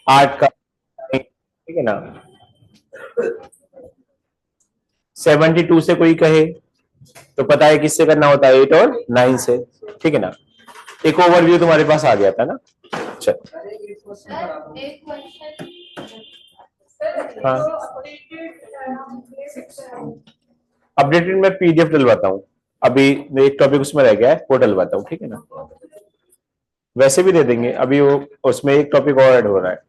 8 का, ठीक है ना। 72 से कोई कहे तो पता है किससे करना होता है, 8 और 9 से, ठीक है ना। एक ओवरव्यू तुम्हारे पास आ गया था ना। चल हाँ, अपडेटेड मैं पीडीएफ डलवाता हूँ। अभी एक टॉपिक उसमें रह गया है, वो डलवाता हूँ, ठीक है ना। वैसे भी दे देंगे, अभी वो उसमें एक टॉपिक और ऐड हो रहा है।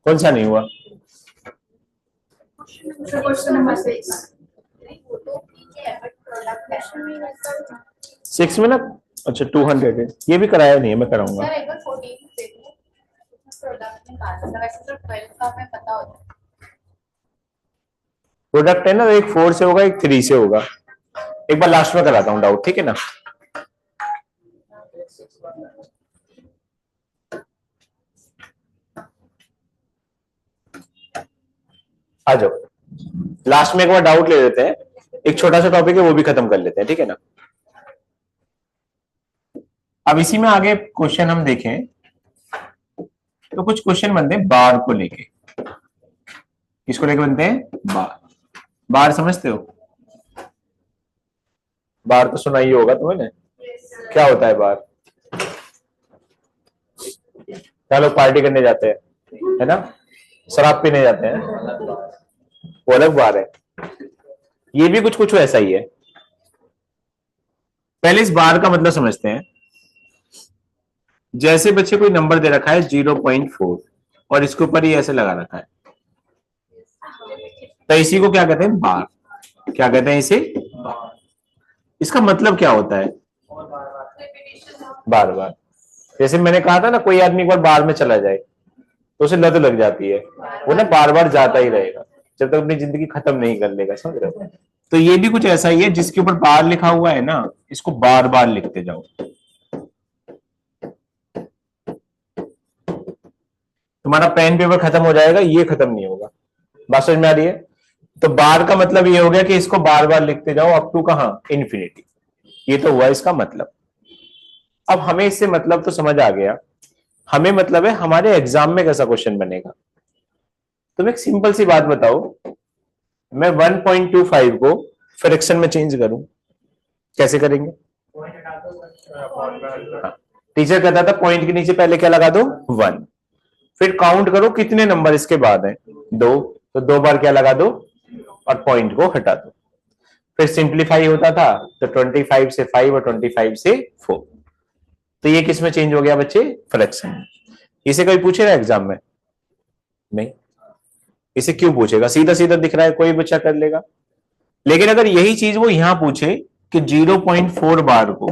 कौन सा नहीं हुआ? क्वेश्चन नंबर 6 6 में ना, अच्छा 200 है, ये भी कराया नहीं है, मैं कराऊंगा। प्रोडक्ट है ना, एक 4 से होगा, एक 3 से होगा। एक बार लास्ट में कराता हूँ डाउट, ठीक है ना। आ जाओ, लास्ट में एक बार डाउट ले लेते हैं, एक छोटा सा टॉपिक है वो भी खत्म कर लेते हैं, ठीक है ना। अब इसी में आगे क्वेश्चन हम देखें तो कुछ क्वेश्चन बनते हैं बार को लेके। किसको लेके बनते हैं? बार। बार समझते हो? बार तो सुना ही होगा तुम्हें। क्या होता है बार? क्या लोग पार्टी करने जाते हैं, है ना, शराब पीने जाते हैं, वो अलग बार है। ये भी कुछ कुछ ऐसा ही है। पहले इस बार का मतलब समझते हैं। जैसे बच्चे कोई नंबर दे रखा है 0.4 और इसके ऊपर ही ऐसे लगा रखा है, तो इसी को क्या कहते हैं? बार। क्या कहते हैं इसे? बार। इसका मतलब क्या होता है? बार बार। जैसे मैंने कहा था ना, कोई आदमी एक बार बार में चला जाए तो उसे लत लग जाती है, वो ना बार बार जाता ही रहेगा जब तक अपनी जिंदगी खत्म नहीं कर लेगा, समझ रहे हो। तो ये भी कुछ ऐसा ही है, जिसके ऊपर बार लिखा हुआ है ना, इसको बार बार लिखते जाओ। तुम्हारा पेन पेपर खत्म हो जाएगा, ये खत्म नहीं होगा। बात समझ में आ रही है? तो बार का मतलब ये हो गया कि इसको बार बार लिखते जाओ, अप टू कहां? इन्फिनिटी। ये तो हुआ इसका मतलब। अब हमें इससे मतलब तो समझ आ गया, हमें मतलब है हमारे एग्जाम में कैसा क्वेश्चन बनेगा। तुम एक सिंपल सी बात बताओ, मैं 1.25 को फ्रैक्शन में चेंज करूं, कैसे करेंगे? हाँ, टीचर कहता था पॉइंट के नीचे पहले क्या लगा दो? 1। फिर काउंट करो कितने नंबर इसके बाद हैं, 2, तो 2 बार क्या लगा दो और पॉइंट को हटा दो। फिर सिंप्लीफाई होता था तो 25 से 5 और 25 से 4। तो ये किस में चेंज हो गया बच्चे? फ्रैक्शन में। इसे कोई पूछेगा एग्जाम में? नहीं। इसे क्यों पूछेगा? सीधा सीधा दिख रहा है, कोई बच्चा कर लेगा। लेकिन अगर यही चीज वो यहां पूछे कि 0.4 बार को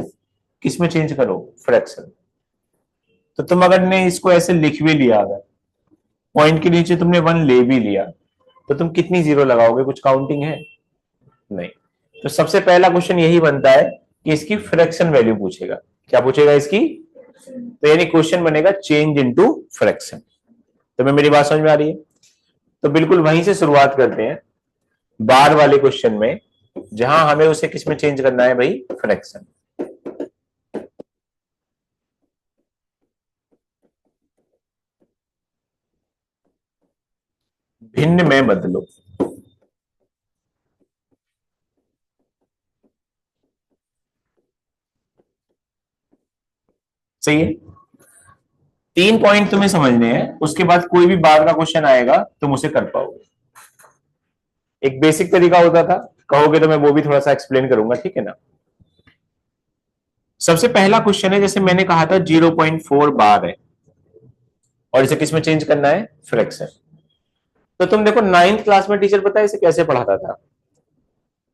किस में चेंज करो? फ्रैक्शन। तो तुम अगर ने इसको ऐसे लिख भी लिया, अगर पॉइंट के नीचे तुमने 1 ले भी लिया, तो तुम कितनी जीरो लगाओगे? कुछ काउंटिंग है? नहीं। तो सबसे पहला क्वेश्चन यही बनता है कि इसकी फ्रैक्शन वैल्यू पूछेगा। क्या पूछेगा इसकी? तो यानी क्वेश्चन बनेगा चेंज इनटू फ्रैक्शन। तो मैं, मेरी बात समझ में आ रही है? तो बिल्कुल वहीं से शुरुआत करते हैं, बार वाले क्वेश्चन में, जहां हमें उसे किस में चेंज करना है भाई? फ्रैक्शन। भिन्न में बदलो। सही है। 3 पॉइंट तुम्हें समझने हैं, उसके बाद कोई भी बार का क्वेश्चन आएगा तुम उसे कर पाओगे। एक बेसिक तरीका होता था, कहोगे तो मैं वो भी थोड़ा सा एक्सप्लेन करूंगा, ठीक है ना। सबसे पहला क्वेश्चन है, जैसे मैंने कहा था 0.4 बार है और इसे किस में चेंज करना है? फ्रैक्शन। तो तुम देखो 9th क्लास में टीचर पता है इसे कैसे पढ़ाता था?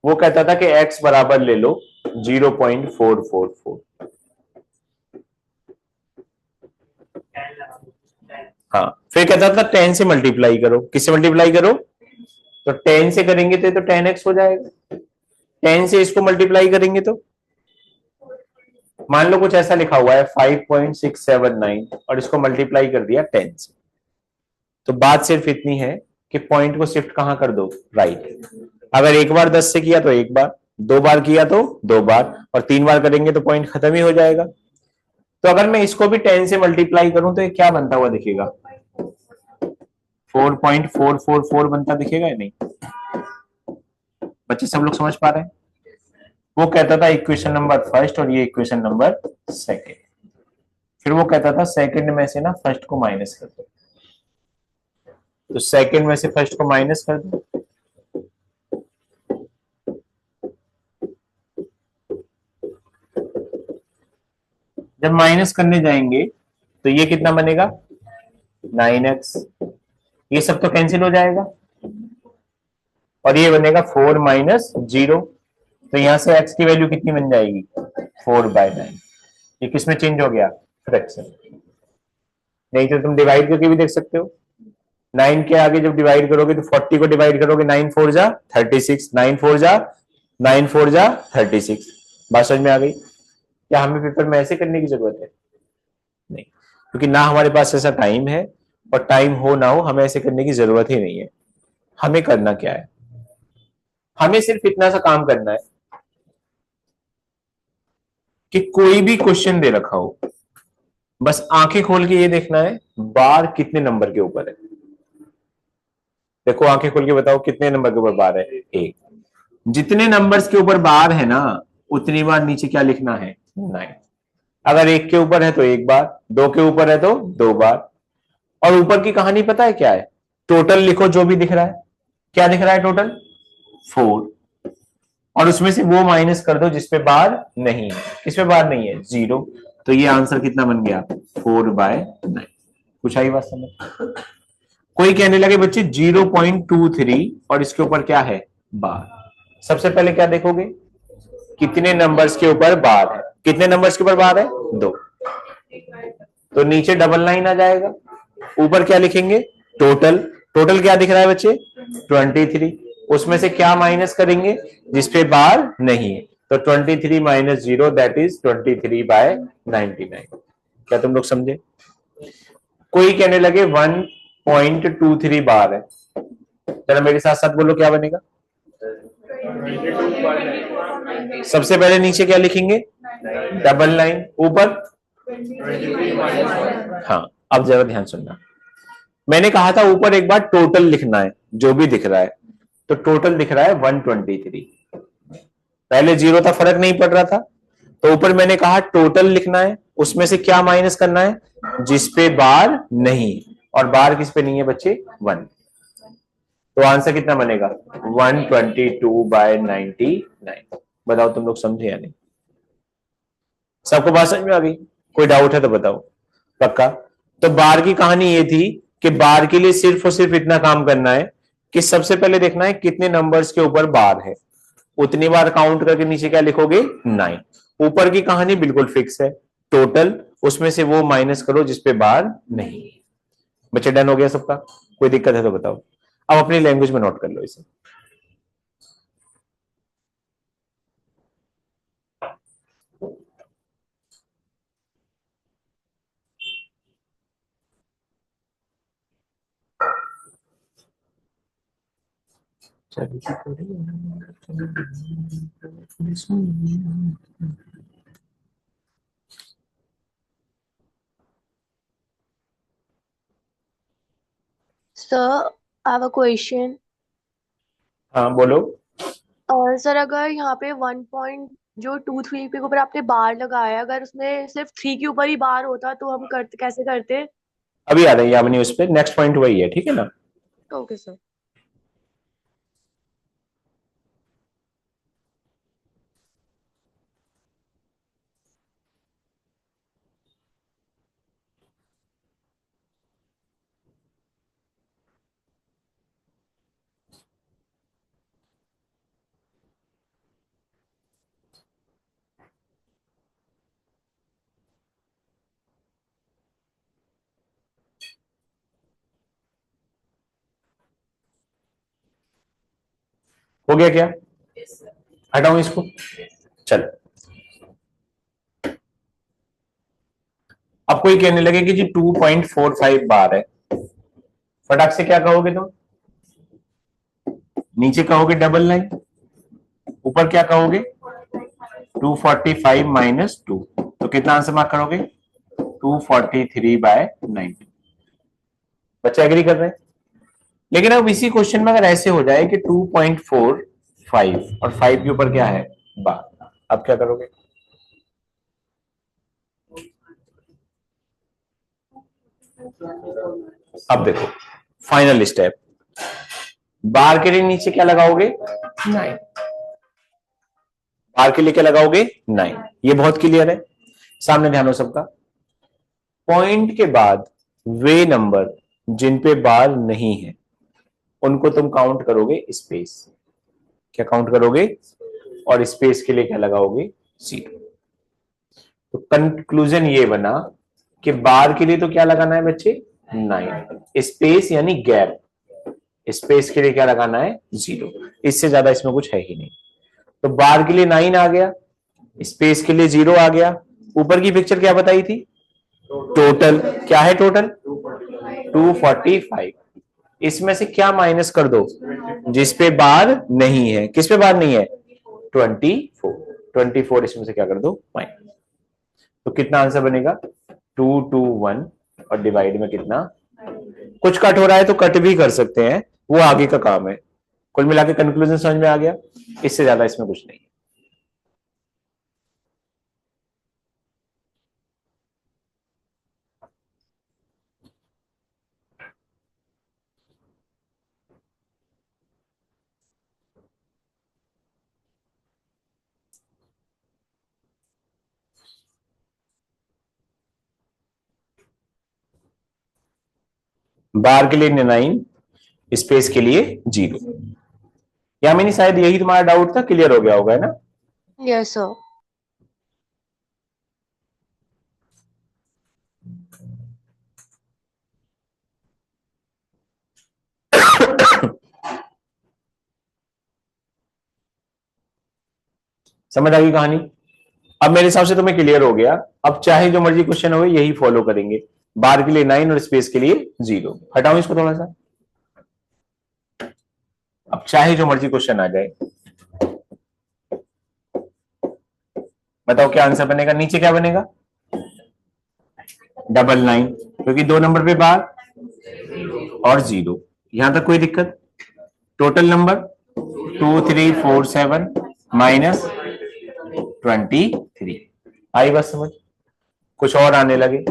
वो कहता था कि x बराबर ले लो 0.444। हाँ, फिर कहता था 10 से मल्टीप्लाई करो। किससे मल्टीप्लाई करो? तो 10 से करेंगे तो 10x हो जाएगा। 10 से इसको मल्टीप्लाई करेंगे तो मान लो कुछ ऐसा लिखा हुआ है 5.679 और इसको मल्टीप्लाई कर दिया 10 से। तो बात सिर्फ इतनी है कि पॉइंट को शिफ्ट कहां कर दो? राइट। अगर एक बार 10 से किया तो एक बार, 2 बार किया तो 2 बार, और 3 बार करेंगे तो पॉइंट खत्म ही हो जाएगा। तो अगर मैं इसको भी 10 से मल्टीप्लाई करूं तो ये क्या बनता हुआ दिखेगा? 4.444 बनता दिखेगा या नहीं? बच्चे सब लोग समझ पा रहे हैं? वो कहता था इक्वेशन नंबर फर्स्ट और ये इक्वेशन नंबर सेकंड। फिर वो कहता था सेकंड में से ना फर्स्ट को माइनस कर दो, तो सेकंड में से फर्स्ट को माइनस कर दो, जब माइनस करने जाएंगे तो ये कितना बनेगा? 9x। ये सब तो कैंसिल हो जाएगा और ये बनेगा 4 माइनस 0। तो यहां से x की वैल्यू कितनी बन जाएगी? 4/9। ये किसमें चेंज हो गया? फ्रैक्शन। नहीं तो तुम डिवाइड करके भी देख सकते हो। 9 के आगे जब डिवाइड करोगे तो 40 को डिवाइड करोगे, 9 4 जा 36, 9 4 जा 9 4 जा 36। बात समझ में आ गई? क्या हमें पेपर में ऐसे करने की जरूरत है? नहीं, क्योंकि ना हमारे पास ऐसा टाइम है, और टाइम हो ना हो हमें ऐसे करने की जरूरत ही नहीं है। हमें करना क्या है? हमें सिर्फ इतना सा काम करना है कि कोई भी क्वेश्चन दे रखा हो, बस आंखें खोल के ये देखना है बार कितने नंबर के ऊपर है। देखो आंखें खोल के बताओ कितने नंबर के ऊपर बार है? 1। जितने नंबर्स के ऊपर बार है ना, उतनी बार नीचे क्या लिखना है? 9। अगर 1 के ऊपर है तो 1 बार, 2 के ऊपर है तो 2 बार। और ऊपर की कहानी पता है क्या है? टोटल लिखो जो भी दिख रहा है। क्या दिख रहा है? टोटल 4। और उसमें से वो माइनस कर दो जिसपे बार नहीं है। किसपे बार नहीं है? 0। तो ये आंसर कितना बन गया? 4/9। कुछ आई बात समझ? कोई कहने लगे बच्चे 0.23 और इसके ऊपर क्या है? बार। सबसे पहले क्या देखोगे? कितने नंबर्स के ऊपर बार है? कितने नंबर्स के ऊपर बार है? 2। तो नीचे डबल लाइन आ जाएगा, ऊपर क्या लिखेंगे? टोटल। टोटल क्या दिख रहा है बच्चे? 23। उसमें से क्या माइनस करेंगे? जिसपे बार नहीं है। तो 23 माइनस 0 दैट इज 23/99। क्या तुम लोग समझे? कोई कहने लगे 1.23 बार है, चलो मेरे साथ साथ बोलो क्या बनेगा? सबसे पहले नीचे क्या लिखेंगे? डबल लाइन, ऊपर। हाँ, अब जरा ध्यान सुनना। मैंने कहा था ऊपर एक बार टोटल लिखना है जो भी दिख रहा है, तो टोटल दिख रहा है 123। पहले 0 था, फर्क नहीं पड़ रहा था, तो ऊपर मैंने कहा टोटल लिखना है, उसमें से क्या माइनस करना है? जिसपे बार नहीं, और बार किस पे नहीं है बच्चे? 1। तो आंसर कितना बनेगा? 122/99। बताओ तुम लोग समझे या नहीं? सबको बात समझ में आ गई? कोई डाउट है तो बताओ। पक्का? तो बार की कहानी ये थी कि बार के लिए सिर्फ और सिर्फ इतना काम करना है कि सबसे पहले देखना है कितने नंबर्स के ऊपर बार है, उतनी बार काउंट करके नीचे क्या लिखोगे? 9। ऊपर की कहानी बिल्कुल फिक्स है, टोटल, उसमें से वो माइनस करो जिसपे बार नहीं। बच्चे डन हो गया सबका? कोई दिक्कत है तो बताओ। अब अपनी लैंग्वेज में नोट कर लो इसे। Sir, I have a question. हाँ बोलो। और सर, अगर यहाँ पे 1.23 के ऊपर आपने बार लगाया, अगर उसमें सिर्फ 3 के ऊपर ही बार होता तो हम करते कैसे करते? अभी आ रही यामिनी उस पर, नेक्स्ट पॉइंट वही है, ठीक है ना? Okay sir. हो गया क्या? हटाऊं इसको? चलो, अब कोई कहने लगे कि जी 2.45 बार है, फटाक से क्या कहोगे तुम? नीचे कहोगे डबल लाइन, ऊपर क्या कहोगे 245 माइनस 2, तो कितना आंसर मार्क करोगे 243/90। बच्चे एग्री कर रहे हैं? लेकिन अब इसी क्वेश्चन में अगर ऐसे हो जाए कि 2.45 और 5 के ऊपर क्या है बार, अब क्या करोगे? अब देखो फाइनल स्टेप, बार के लिए नीचे क्या लगाओगे 9, बार के लिए क्या लगाओगे 9, ये बहुत क्लियर है, सामने ध्यान हो सबका। पॉइंट के बाद वे नंबर जिन पे बार नहीं है उनको तुम काउंट करोगे स्पेस, क्या काउंट करोगे, और स्पेस के लिए क्या लगाओगे 0। तो कंक्लूजन ये बना कि बार के लिए तो क्या लगाना है बच्चे 9, स्पेस यानी गैप, स्पेस के लिए क्या लगाना है 0, इससे ज्यादा इसमें कुछ है ही नहीं। तो बार के लिए 9 आ गया, स्पेस के लिए 0 आ गया। ऊपर की पिक्चर क्या बताई थी, टोटल क्या है, टोटल 245, इसमें से क्या माइनस कर दो, जिस पे बार नहीं है, किस पे बार नहीं है 24 इसमें से क्या कर दो माइनस, तो कितना आंसर बनेगा 221, और डिवाइड में कितना, कुछ कट हो रहा है तो कट भी कर सकते हैं, वो आगे का काम है। कुल मिला के कंक्लूजन समझ में आ गया, इससे ज्यादा इसमें कुछ नहीं है। बार के लिए 9, स्पेस के लिए 0। या मैंने शायद यही तुम्हारा डाउट था, क्लियर हो गया होगा है ना? Yes sir. समझ आ गई कहानी? अब मेरे हिसाब से तुम्हें क्लियर हो गया। अब चाहे जो मर्जी क्वेश्चन हो यही फॉलो करेंगे, बार के लिए 9 और स्पेस के लिए 0। हटाओ इसको थोड़ा सा, अब चाहे जो मर्जी क्वेश्चन आ जाए, बताओ क्या आंसर बनेगा, नीचे क्या बनेगा 999, क्योंकि 2 नंबर पे बार और 0, यहां तक कोई दिक्कत। टोटल नंबर 2347 माइनस 23, आई बस समझ, कुछ और आने लगे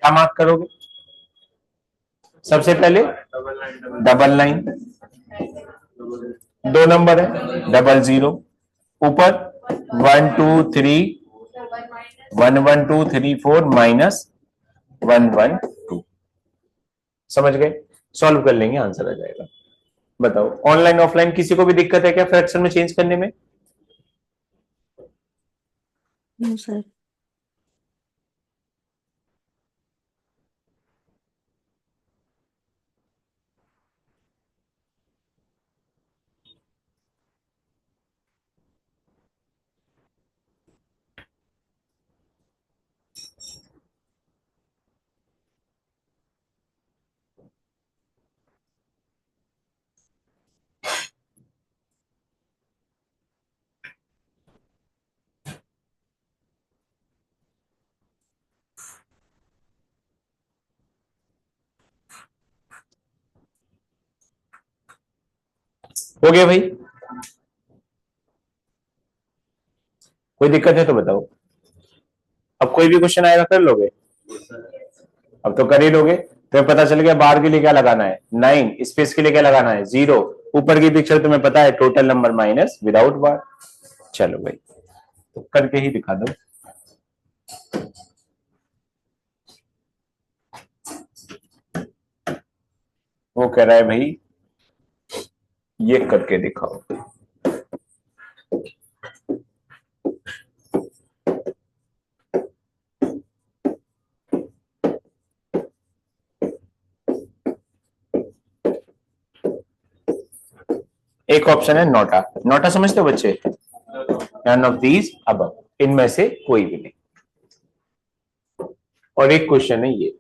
क्या मार्क करोगे? सबसे पहले 999, 2 नंबर है 00, ऊपर 11234 माइनस 112, समझ गए? सॉल्व कर लेंगे, आंसर आ जाएगा। बताओ ऑनलाइन ऑफलाइन किसी को भी दिक्कत है क्या फ्रैक्शन में चेंज करने में? No sir. हो गया भाई, कोई दिक्कत है तो बताओ। अब कोई भी क्वेश्चन आएगा कर लोगे? अब तो कर ही लोगे। तुम्हें पता चल गया बार के लिए क्या लगाना है 9, स्पेस के लिए क्या लगाना है 0, ऊपर की पिक्चर तुम्हें पता है टोटल नंबर माइनस विदाउट बार। चलो भाई तो करके ही दिखा दो। वो कह रहा है भाई ये करके दिखाओ। एक ऑप्शन है नोटा, नोटा समझते हो बच्चे, नन ऑफ दीज अबव, इनमें से कोई भी नहीं। और एक क्वेश्चन है ये,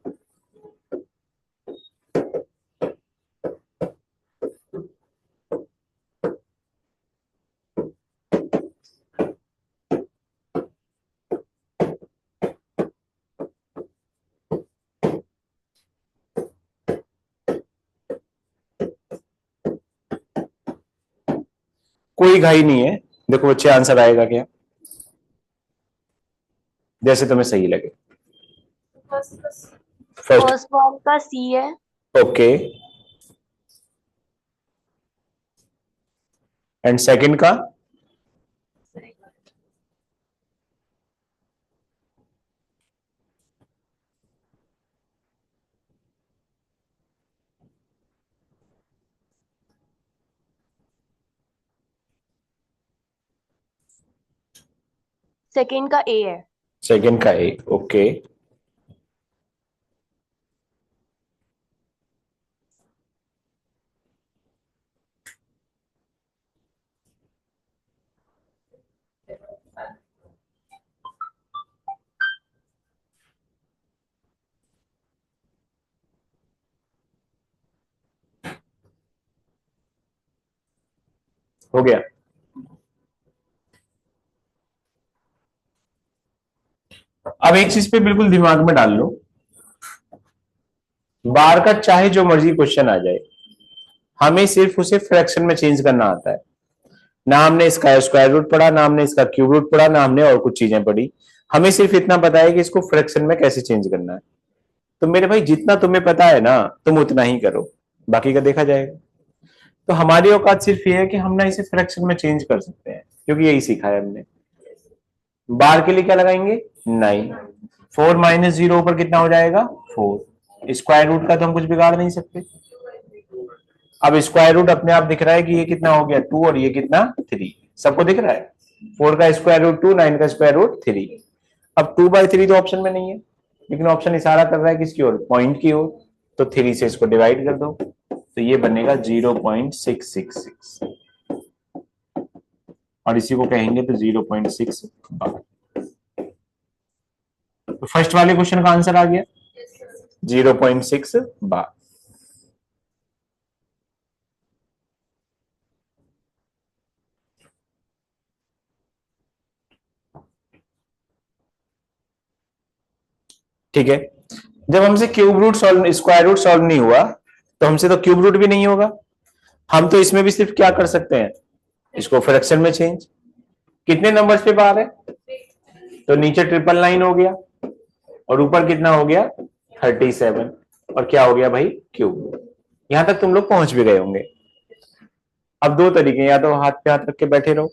कोई घाई नहीं है, देखो बच्चे आंसर आएगा क्या, जैसे तुम्हें सही लगे। फर्स्ट, फर्स्ट वन का सी है। ओके, एंड सेकंड का सेकंड का ए है। सेकंड का ए, ओके। हो गया। अब एक चीज पे बिल्कुल दिमाग में डाल लो, बार का चाहे जो मर्जी क्वेश्चन आ जाए, हमें सिर्फ उसे फ्रैक्शन में चेंज करना आता है। ना हमने इसका स्क्वायर रूट पढ़ा, ना हमने इसका क्यूब रूट पढ़ा, ना हमने और कुछ चीजें पढ़ी। हमें सिर्फ इतना पता है कि इसको फ्रैक्शन में कैसे चेंज करना है। तो मेरे भाई जितना तुम्हें पता है ना, तुम उतना ही करो, बाकी का देखा जाएगा। तो हमारी औकात सिर्फ ये है कि हम ना इसे फ्रैक्शन में चेंज कर सकते हैं, क्योंकि यही सीखा है हमने। बार के लिए क्या लगाएंगे, 9। 4 माइनस 0 ऊपर कितना हो जाएगा, 4। स्क्वायर रूट का तो हम कुछ बिगाड़ नहीं सकते। अब स्क्वायर रूट अपने आप दिख रहा है कि ये कितना हो गया 2 और ये कितना 3, सबको दिख रहा है। 4 का स्क्वायर रूट 2, 9 का स्क्वायर रूट 3। अब 2/3 तो ऑप्शन में नहीं है, लेकिन ऑप्शन इशारा कर रहा है किसकी ओर, पॉइंट की ओर। तो 3 से इसको डिवाइड कर दो, तो ये बनेगा 0.666, और इसी को कहेंगे तो 0.6 बार। तो फर्स्ट वाले क्वेश्चन का आंसर आ गया 0.6 बार। ठीक है, जब हमसे cube root solve, square root solve नहीं हुआ, तो हमसे तो क्यूब रूट भी नहीं होगा। हम तो इसमें भी सिर्फ क्या कर सकते हैं, इसको फ्रैक्शन में चेंज। कितने नंबर्स पे बार है, तो नीचे 999 हो गया, और ऊपर कितना हो गया 37, और क्या हो गया भाई क्यूब। यहां तक तुम लोग पहुंच भी गए होंगे। अब दो तरीके, या तो हाथ पे हाथ रख के बैठे रहो,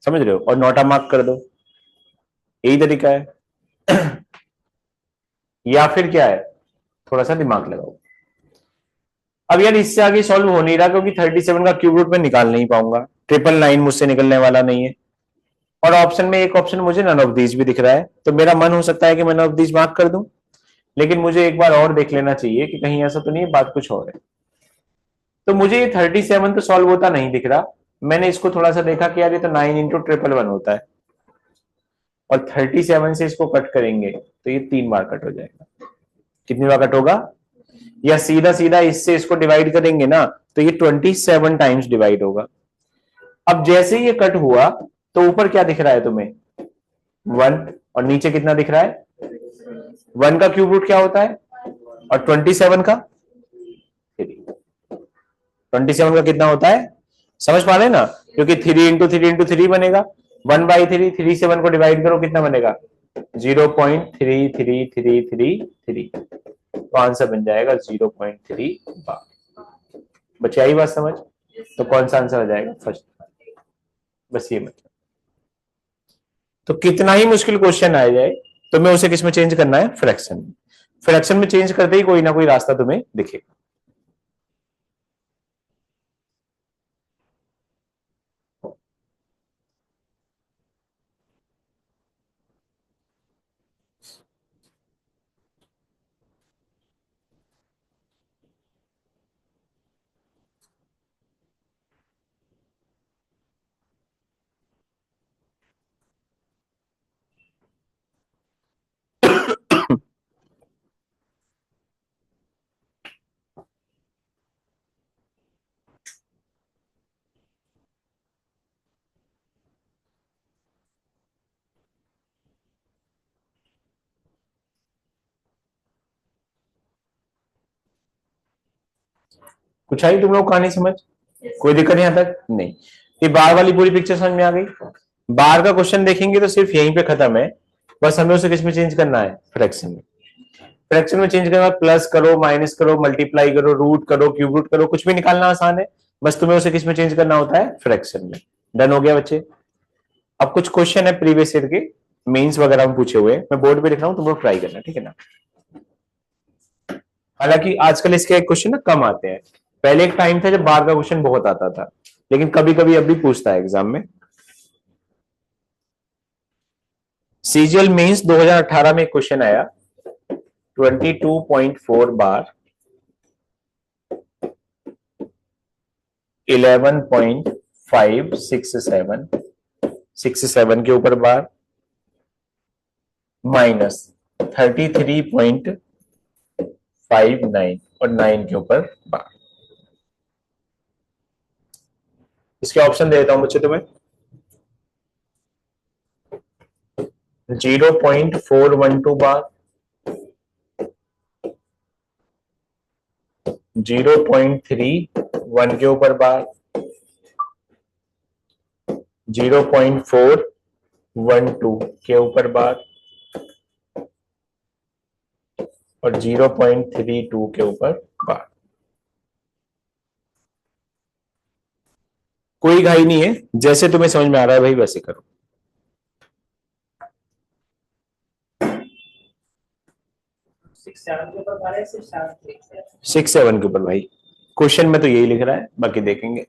समझ रहे हो, और नोटा मार्क कर दो, यही तरीका है। या फिर क्या है, थोड़ा सा दिमाग लगाओ। अब यार इससे आगे सॉल्व हो नहीं रहा, क्योंकि 37 का क्यूब रूट में निकाल नहीं पाऊंगा, 999 मुझसे निकलने वाला नहीं है। और ऑप्शन में एक ऑप्शन मुझे नन ऑफ दीज भी दिख रहा है, तो मेरा मन हो सकता है कि मैं नन ऑफ दीज मार्क कर दूं, लेकिन मुझे एक बार और देख लेना चाहिए कि कहीं ऐसा तो नहीं है बात कुछ और है। तो मुझे ये 37 तो सॉल्व होता नहीं दिख रहा। मैंने इसको थोड़ा सा देखा कि यार ये तो 9 इंटू 111 होता है, और 37 से इसको कट करेंगे तो ये 3 बार कट हो जाएगा। कितनी बार कट होगा, या सीधा सीधा इससे इसको डिवाइड करेंगे ना, तो ये 27 टाइम्स डिवाइड होगा। अब जैसे ये कट हुआ, तो ऊपर क्या दिख रहा है तुम्हें, 1, और नीचे कितना दिख रहा है, 1 का क्यूब रूट क्या होता है, और 27 का 3। 27 का कितना होता है, समझ पा रहे ना, क्योंकि 3 इंटू 3 बनेगा 1/3। 3 से 1 को डिवाइड करो कितना बनेगा, 0.3333। तो आंसर बन जाएगा 0.3 बार। बच्चे आई बात समझ, तो कौन सा आंसर आ जाएगा, फर्स्ट। बस ये मतलब, तो कितना ही मुश्किल क्वेश्चन आ जाए, तुम्हें उसे किस में चेंज करना है, फ्रैक्शन में। फ्रैक्शन में चेंज करते ही कोई ना कोई रास्ता तुम्हें दिखेगा। कुछ आई तुम लोग कहानी समझ, कोई दिक्कत यहां तक नहीं। ये बार वाली पूरी पिक्चर समझ में आ गई। बार का क्वेश्चन देखेंगे तो सिर्फ यहीं पे खत्म है, बस हमें उसे किस में चेंज करना है, फ्रैक्शन में। फ्रैक्शन में चेंज करना, प्लस करो, माइनस करो, मल्टीप्लाई करो, रूट करो, क्यूब रूट करो, कुछ भी निकालना आसान है, बस तुम्हें उसे किस में चेंज करना होता है, फ्रैक्शन में। डन हो गया बच्चे। अब कुछ क्वेश्चन है प्रीवियस ईयर के, मेंस वगैरह में पूछे हुए, मैं बोर्ड पे लिख रहा हूं, तुम लोग ट्राई करना, ठीक है ना। हालांकि आजकल इसके क्वेश्चन ना कम आते हैं, पहले एक टाइम था जब बार का क्वेश्चन बहुत आता था, लेकिन कभी कभी अब भी पूछता है एग्जाम में। सीजीएल मेंस 2018 में एक क्वेश्चन आया, 22.4 बार, 11.567 के ऊपर बार, माइनस 33.59 और 9 के ऊपर बार। इसके ऑप्शन दे देता हूं बच्चे तुम्हें। 0.412 बार, 0.31 के ऊपर बार, 0.412 के ऊपर बार और 0.32 के ऊपर बार। कोई घाई नहीं है, जैसे तुम्हें समझ में आ रहा है भाई वैसे करो। 6-7 के ऊपर भाई, क्वेश्चन में तो यही लिख रहा है, बाकी देखेंगे।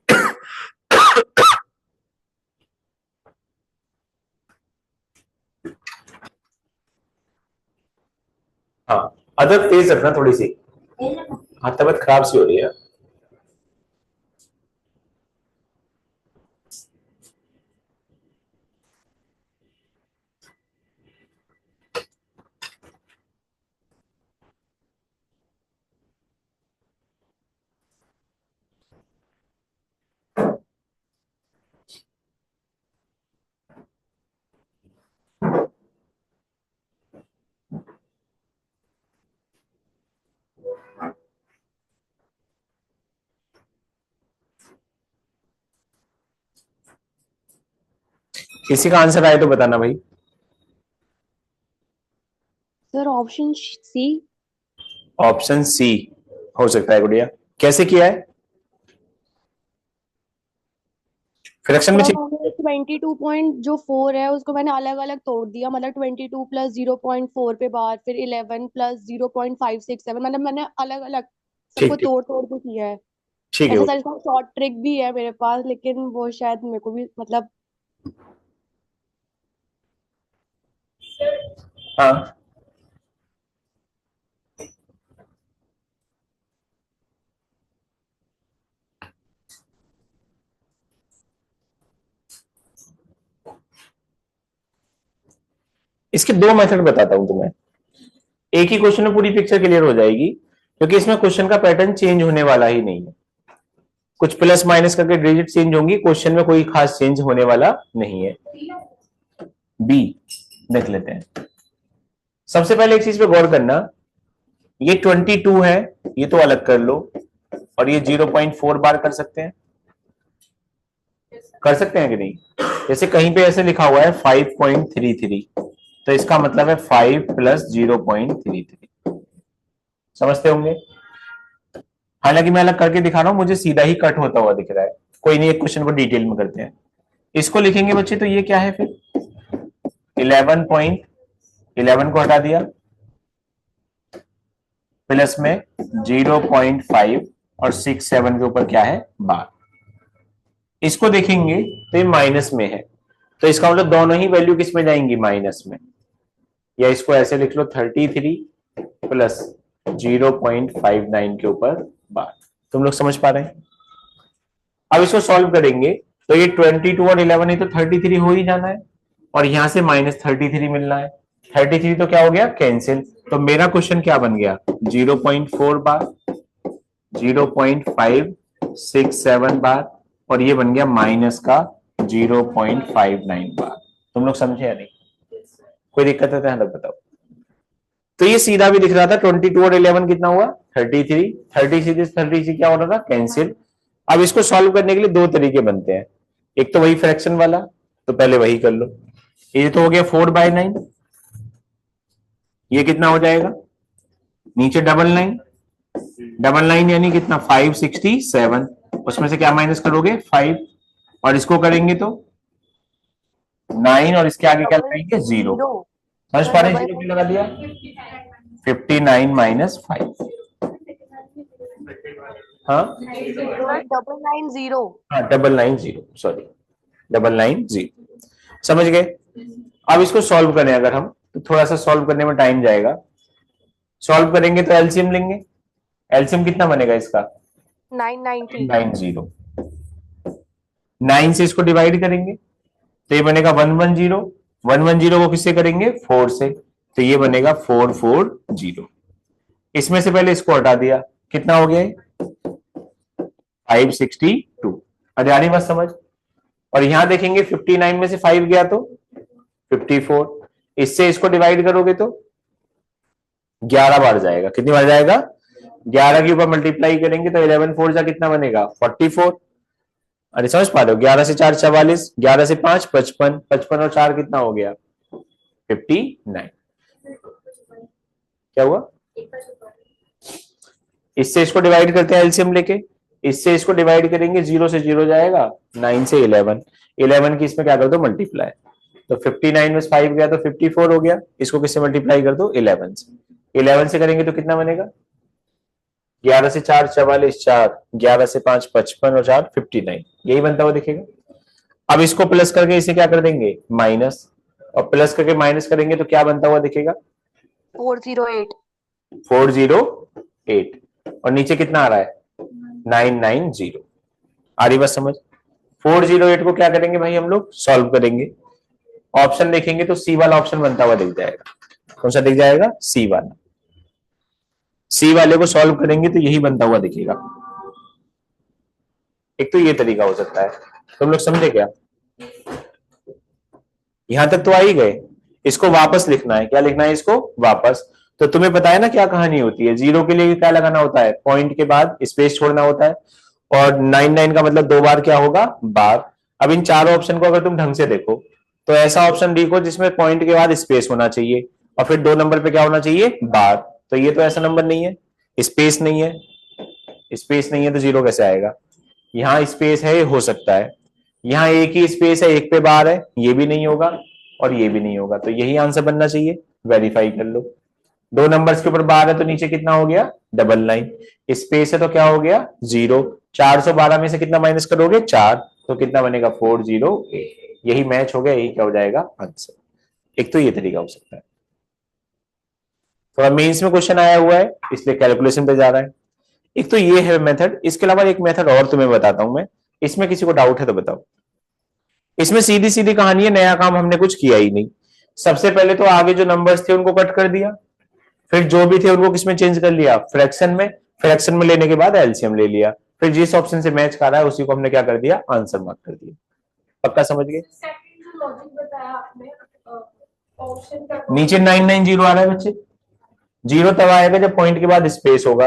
हाँ, अदर तेज रखना थोड़ी सी, हाँ तबीयत खराब सी हो रही है। किसी का आंसर आए तो बताना भाई। Sir option C. Option C हो सकता है गुड़िया, कैसे किया है फ्रैक्शन में? सर मैंने 22.4 है उसको मैंने अलग अलग तोड़ दिया, मतलब 22 प्लस 0.4 पे बार, फिर 11 प्लस 0.567, मतलब मैंने अलग अलग सबको ठीक ठीक तोड़ तोड़ के किया है। ठीक है। ऐसा सर इसका शॉर्ट ट्रिक भी है मेरे पास, लेकिन वो शायद मेरे को भी मतलब। हाँ, इसके दो मेथड बताता हूं तुम्हें, एक ही क्वेश्चन में पूरी पिक्चर क्लियर हो जाएगी, क्योंकि इसमें क्वेश्चन का पैटर्न चेंज होने वाला ही नहीं है। कुछ प्लस माइनस करके डिजिट चेंज होंगी, क्वेश्चन में कोई खास चेंज होने वाला नहीं है। बी देख लेते हैं। सबसे पहले एक चीज पे गौर करना, ये 22 है, ये तो अलग कर लो, और ये 0.4 बार कर सकते हैं, कर सकते हैं कि नहीं। जैसे कहीं पे ऐसे लिखा हुआ है 5.33, तो इसका मतलब है 5 प्लस 0.33, समझते होंगे। हालांकि मैं अलग करके दिखा रहा हूं, मुझे सीधा ही कट होता हुआ दिख रहा है। कोई नहीं, एक क्वेश्चन को डिटेल में करते हैं। इसको लिखेंगे बच्चे तो ये क्या है फिर, 11 को हटा दिया, प्लस में 0.5 और 6-7 के ऊपर क्या है, बार। इसको देखेंगे तो ये माइनस में है, तो इसका मतलब दोनों ही वैल्यू किस में जाएंगी, माइनस में। या इसको ऐसे लिख लो 33 प्लस 0.59 के ऊपर बार। तुम लोग समझ पा रहे हैं? अब इसको सॉल्व करेंगे तो ये 22 और 11 ही तो 33 हो ही जाना है, और यहां से -33 मिलना है। 33 तो क्या हो गया, कैंसिल। तो मेरा क्वेश्चन क्या बन गया, 0.4 बार, 0.567 बार, और ये बन गया माइनस का 0.59 बार। तुम लोग समझे या नहीं? कोई दिक्कत है तो बताओ। तो ये सीधा भी दिख रहा था, 22 और 11 कितना हुआ, 33 33 क्या हो रहा था, कैंसिल। अब इसको सॉल्व करने के लिए दो तरीके बनते हैं। एक तो वही फ्रैक्शन वाला, तो पहले वही कर लो। ये तो हो गया 4/9, ये कितना हो जाएगा, नीचे डबल नाइन यानी कितना 567, उसमें से क्या माइनस करोगे 5, और इसको करेंगे तो 9, और इसके आगे क्या डबल लगाएंगे 0। जीरो समझ पा रहे हैं, डबल 0 क्यों लगा दिया, 59 माइनस 5। हाँ सर 990। हाँ 990, सॉरी 990, समझ गए। अब इसको सॉल्व करें अगर हम, तो थोड़ा सा सॉल्व करने में टाइम जाएगा। सॉल्व करेंगे तो एलसीएम लेंगे, एलसीएम कितना बनेगा इसका 990। 90, 9 से इसको डिवाइड करेंगे तो ये बनेगा 110, 110 को किससे करेंगे 4 से, तो ये बनेगा 440। इसमें से पहले इसको हटा दिया, कितना हो गया 562। अरे यानी बस समझ। और यहां देखेंगे 59 में से 5 गया तो 54, इससे इसको डिवाइड करोगे तो 11 बार जाएगा, कितनी बार जाएगा 11 के ऊपर मल्टीप्लाई करेंगे तो 11 4 जा कितना बनेगा 44। अरे समझ पा रहे हो, 11 से 4 44, 11 से 5 55, 55 और 4 कितना हो गया 59। क्या हुआ, इससे इसको डिवाइड करते हैं एलसीएम लेके, इससे इसको डिवाइड करेंगे 0 से 0 जाएगा, 9 से 11, 11 की इसमें क्या कर दो मल्टीप्लाई, तो 59 में 5 गया तो 54 हो गया, इसको किससे मल्टीप्लाई कर दो 11 से, 11 से करेंगे तो कितना बनेगा 11 से 4 44, 4 11 से 5 55 और 4 59, यही बनता हुआ दिखेगा। अब इसको प्लस करके इसे क्या कर देंगे माइनस, और प्लस करके माइनस करेंगे तो क्या बनता हुआ दिखेगा 408। 408, और नीचे कितना आ रहा है 990। आ रही बस समझ। 408 को क्या करेंगे भाई हम लोग सॉल्व करेंगे, ऑप्शन देखेंगे तो सी वाला ऑप्शन बनता हुआ दिख जाएगा। कौन सा दिख जाएगा सी वाला, सी वाले को सॉल्व करेंगे तो यही बनता हुआ दिखेगा। एक तो ये तरीका हो सकता है, तुम लोग समझे क्या, यहां तक तो आ ही गए। इसको वापस लिखना है, क्या लिखना है इसको वापस, तो तुम्हें पता है ना क्या कहानी होती है, 0 के लिए क्या लगाना होता है पॉइंट के बाद स्पेस छोड़ना होता है, और 99 का मतलब 2 बार क्या होगा बार। अब इन चारों ऑप्शन को अगर तुम ढंग से देखो तो ऐसा ऑप्शन लिखो जिसमें पॉइंट के बाद स्पेस होना चाहिए, और फिर 2 नंबर पे क्या होना चाहिए बार, तो ये तो ऐसा नंबर नहीं है, स्पेस नहीं है, स्पेस नहीं है तो 0 कैसे आएगा, यहाँ स्पेस है हो सकता है, यहाँ एक ही स्पेस है एक पे बार है, ये भी नहीं होगा और ये भी नहीं होगा, तो यही आंसर बनना चाहिए, वेरीफाई कर लो। 2 नंबर्स के ऊपर बार है तो नीचे कितना हो गया 99, स्पेस है तो क्या हो गया 0, 412 में से कितना माइनस करोगे 4, तो कितना बनेगा 408, यही मैच हो गया, यही क्या हो जाएगा आंसर। एक तो ये तरीका हो सकता है, थोड़ा मेंस में क्वेश्चन आया हुआ है इसलिए कैलकुलेशन पे जा रहा है। एक तो ये है मेथड, इसके अलावा एक मेथड और तुम्हें बताता हूं मैं, इसमें किसी को डाउट है तो बताओ। इसमें सीधी सीधी कहानी है, नया काम हमने कुछ किया ही नहीं। सबसे पहले तो आगे जो नंबर्स थे उनको कट कर दिया, फिर जो भी थे उनको किसमें चेंज कर लिया फ्रैक्शन में, फ्रैक्शन में लेने के बाद एलसीएम ले लिया, फिर जिस ऑप्शन से मैच कर रहा है उसी को हमने क्या कर दिया आंसर मार्क कर दिया। पक्का समझ गए। नीचे 990 आ रहा है बच्चे, 0 तब आएगा जब पॉइंट के बाद स्पेस होगा,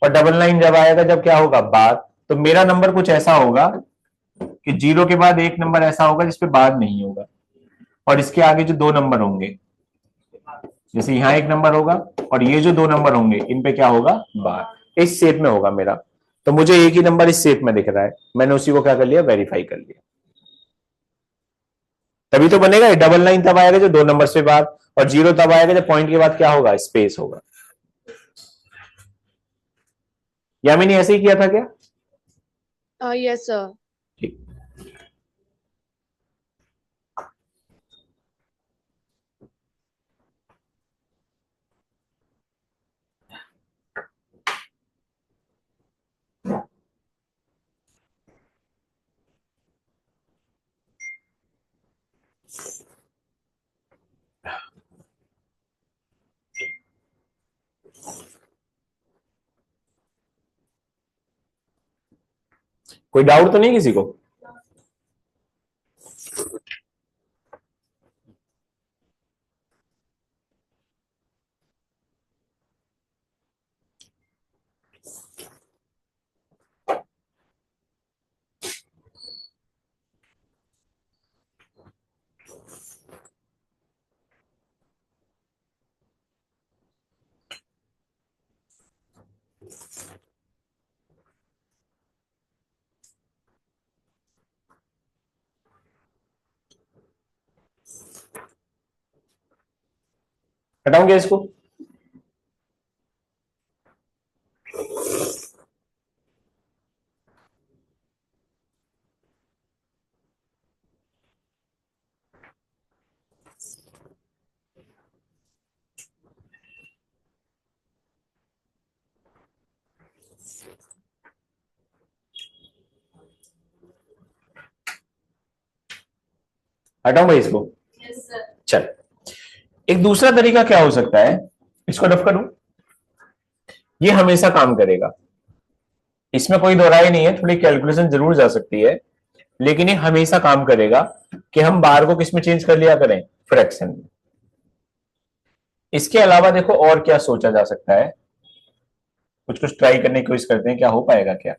और 99 जब आएगा जब क्या होगा बार। तो मेरा नंबर कुछ ऐसा होगा कि 0 के बाद एक नंबर ऐसा होगा जिसपे बार नहीं होगा, और इसके आगे जो 2 नंबर होंगे, जैसे यहां एक नंबर होगा और ये जो 2 नंबर होंगे इन पे क्या होगा बार, इस शेप में होगा मेरा, तो मुझे एक ही नंबर इस शेप में दिख रहा है, मैंने उसी को क्या कर लिया वेरीफाई कर लिया। तभी तो बनेगा 99 तब आएगा जो 2 नंबर से बार, और 0 तब आएगा जब पॉइंट के बाद क्या होगा स्पेस होगा। या मैंने ऐसे ही किया था क्या, यस सर। ठीक। कोई डाउट तो नहीं किसी को। हटाऊंगे इसको, हटाऊं भाई इसको। चल, एक दूसरा तरीका क्या हो सकता है, इसको रफ करूं, ये हमेशा काम करेगा, इसमें कोई दो राय नहीं है, थोड़ी कैलकुलेशन जरूर जा सकती है, लेकिन ये हमेशा काम करेगा कि हम बार को किस में चेंज कर लिया करें, फ्रैक्शन में। इसके अलावा देखो और क्या सोचा जा सकता है, कुछ कुछ ट्राई करने की कोशिश करते हैं, क्या हो पाएगा क्या।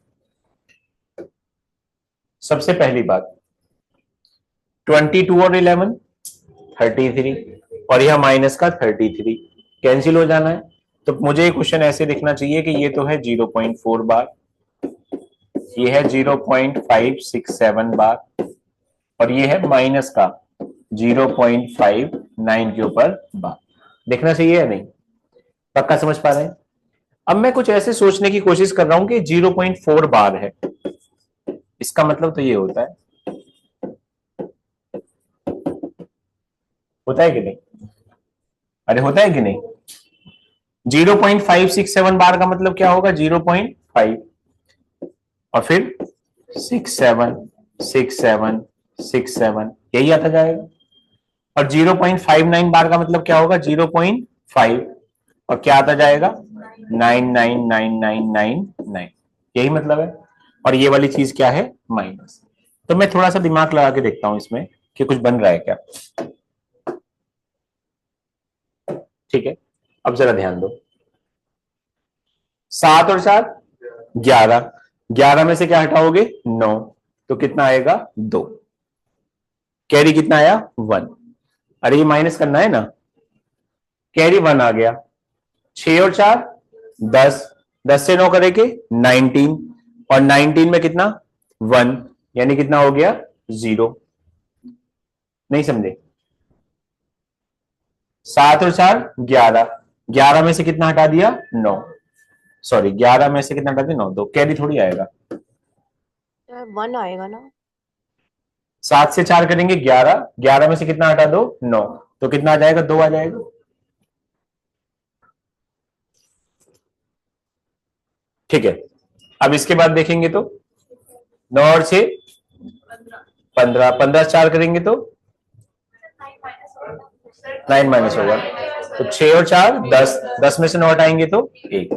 सबसे पहली बात, 22 और 11 33, और यह माइनस का 33 कैंसिल हो जाना है, तो मुझे क्वेश्चन ऐसे लिखना चाहिए कि ये तो है 0.4 बार, ये है 0.567 बार, और ये है माइनस का 0.59 के ऊपर बार। देखना चाहिए या नहीं, पक्का समझ पा रहे हैं। अब मैं कुछ ऐसे सोचने की कोशिश कर रहा हूं कि 0.4 बार है, इसका मतलब तो ये होता है कि नहीं, अरे होता है कि नहीं। 0.567 बार का मतलब क्या होगा, 0.5 और फिर 67 67 67, यही आता जाएगा। और 0.59 बार का मतलब क्या होगा, 0.5 और क्या आता जाएगा, 999999, यही मतलब है। और ये वाली चीज क्या है, माइनस। तो मैं थोड़ा सा दिमाग लगा के देखता हूं इसमें कि कुछ बन रहा है क्या। ठीक है, अब जरा ध्यान दो, 7 और 4 11, 11 में से क्या हटाओगे, 9, तो कितना आएगा, 2। कैरी कितना आया, 1। अरे ये माइनस करना है ना, कैरी 1 आ गया। 6 और 4 10, 10 से 9 करेंगे 19, और 19 में कितना, 1, यानी कितना हो गया, 0। नहीं समझे, 7 और 4 11, 11 में से कितना हटा दिया, 9, सॉरी 11 में से कितना हटा दिया, 9, तो कैरी थोड़ी आएगा, 1 आएगा ना। 7 से 4 करेंगे 11, 11 में से कितना हटा दो, 9, तो कितना आ जाएगा, 2 आ जाएगा। ठीक है, अब इसके बाद देखेंगे तो 9 और 6 15, 15 से 4 करेंगे तो 9 माइनस होगा, तो 6 और 4 10, 10 में से 9 हटाएंगे तो 1,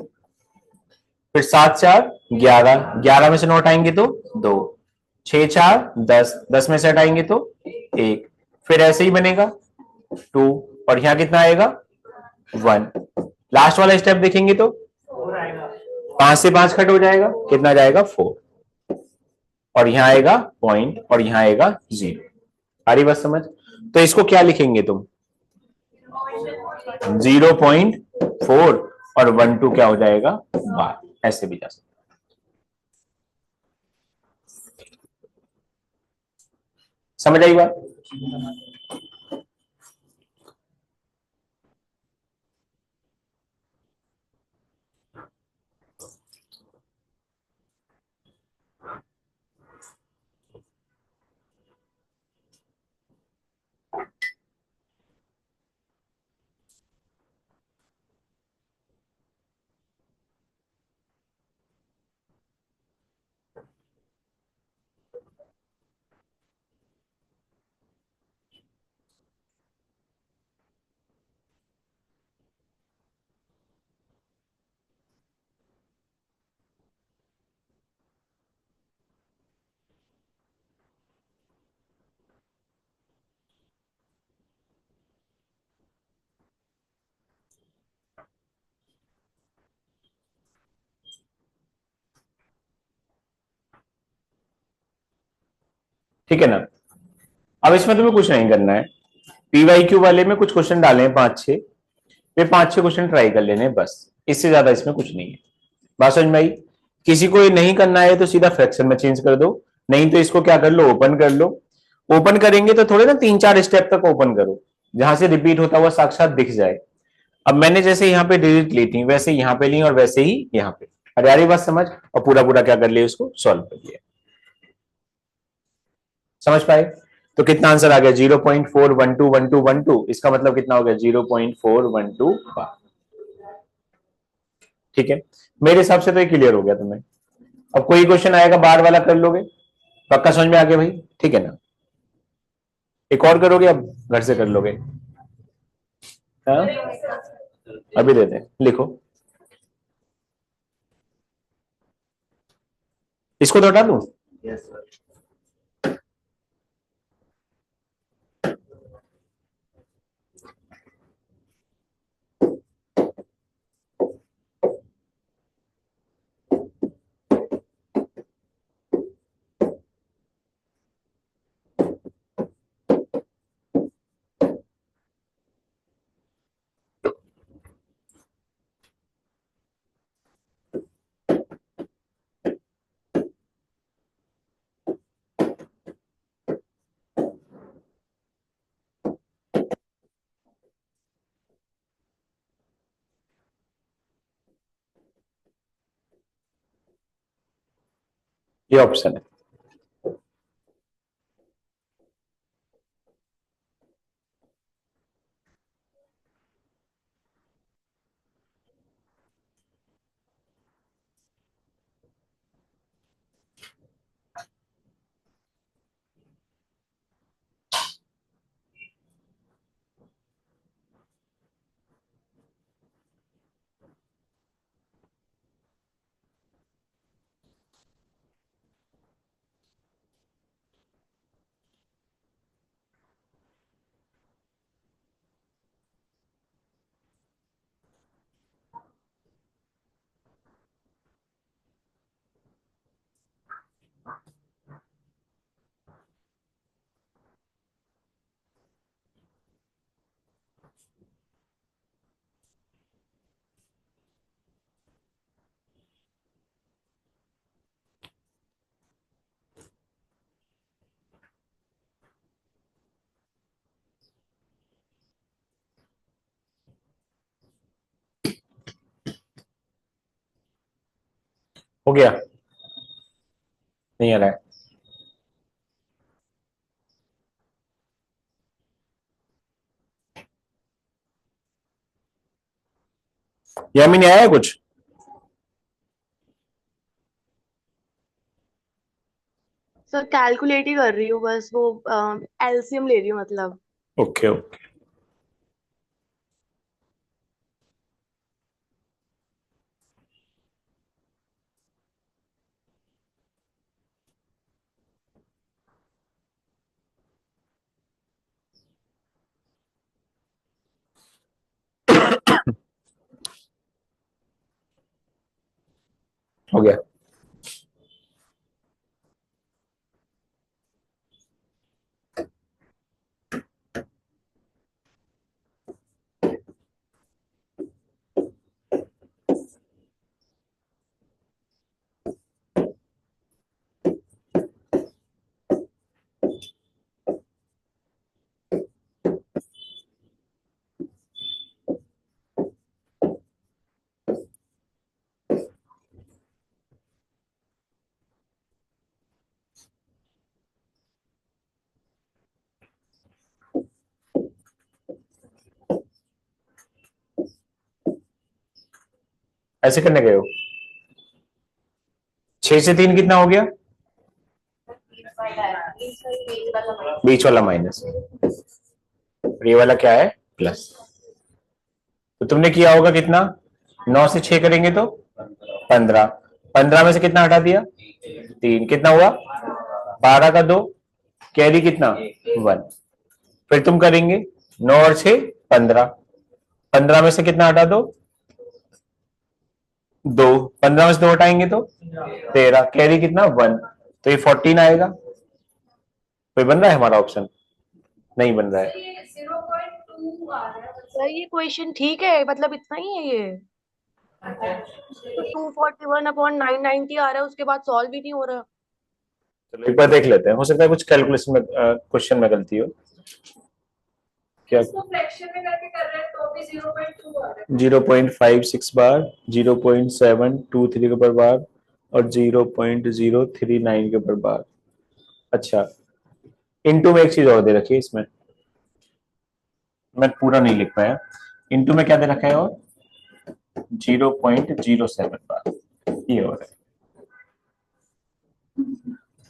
फिर 7 4 11, 11 में से 9 हटाएंगे तो 2, 6 4 10, 10 में से हटाएंगे तो 1, फिर ऐसे ही बनेगा 2, और यहां कितना आएगा, 1। लास्ट वाला स्टेप देखेंगे तो 5 से 5 कट हो जाएगा, कितना जाएगा, 4, और यहां आएगा पॉइंट, और यहां आएगा 0। आ रही बात समझ। तो इसको क्या लिखेंगे तुम, 0.4, और 1 2 क्या हो जाएगा, बार, ऐसे भी जा सकते। समझ आई बात। ठीक है ना। अब इसमें तुम्हें कुछ नहीं करना है, पीवाईक्यू वाले में कुछ क्वेश्चन डाले हैं 5 6, वे 5 6 क्वेश्चन ट्राई कर लेने बस, इससे ज्यादा इसमें कुछ नहीं है। बात समझ में आई। किसी को ये नहीं करना है तो सीधा फ्रैक्शन में चेंज कर दो, नहीं तो इसको क्या कर लो, ओपन कर लो। ओपन करेंगे तो थोड़े ना 3 4 स्टेप तक ओपन करो, जहां से रिपीट होता हुआ साक्षात दिख जाए। अब मैंने जैसे यहाँ पे डिजिट ली थी वैसे यहाँ पे ली और वैसे ही यहाँ पे। अरे यार ये बात समझ, और पूरा पूरा क्या कर लिया, उसको सॉल्व कर लिया। समझ पाए? तो कितना आंसर आ गया? 0.4121212। इसका मतलब कितना हो गया? 0.412 बार। ठीक है, मेरे हिसाब से तो ये क्लियर हो गया तुम्हें। अब कोई क्वेश्चन आएगा बार वाला कर लोगे? पक्का समझ में आ गया भाई? ठीक है ना? एक और करोगे अब, घर से कर लोगे? हाँ, अभी देते हैं, लिखो। इसको तो हटा दूं? ये ऑप्शन है। हो गया? नहीं आ रहा है? यहाँ में नहीं आया है कुछ? सर कैलकुलेट ही कर रही हूँ बस, वो एलसीएम ले रही हूँ मतलब। Okay okay. हो गया? ऐसे करने गए हो? 6 से 3 कितना हो गया? बीच वाला माइनस, ये वाला क्या है? प्लस। तो तुमने किया होगा कितना? 9 से 6 करेंगे तो 15। 15 में से कितना हटा दिया? 3। कितना हुआ? 12 का 2, कैरी कितना? 1। फिर तुम करेंगे 9 और 6 15। 15 में से कितना हटा दो? 2। 15 में से 2 हटाएंगे तो 13, कैरी कितना? 1। तो ये 14 आएगा। कोई बन रहा है हमारा ऑप्शन? नहीं बन रहा है। सर ये क्वेश्चन ठीक है, मतलब इतना ही है ये? तो 241/990 आ रहा है, उसके बाद सॉल्व भी नहीं हो रहा। चलो एक बार देख लेते हैं, हो सकता है कुछ कैलकुलेशन में क्वेश्चन में गलती हो। क्या इसको फ्रैक्शन में करके कर रहे हैं तो भी 0.2 आ रहा है। 0.56 बार, 0.723 के ऊपर बार और 0.039 के ऊपर बार। अच्छा, इनटू में एक चीज और दे रखी है इसमें, मैं पूरा नहीं लिख पाया। इनटू में क्या दे रखा है और 0.07 बार, ये हो रहा है।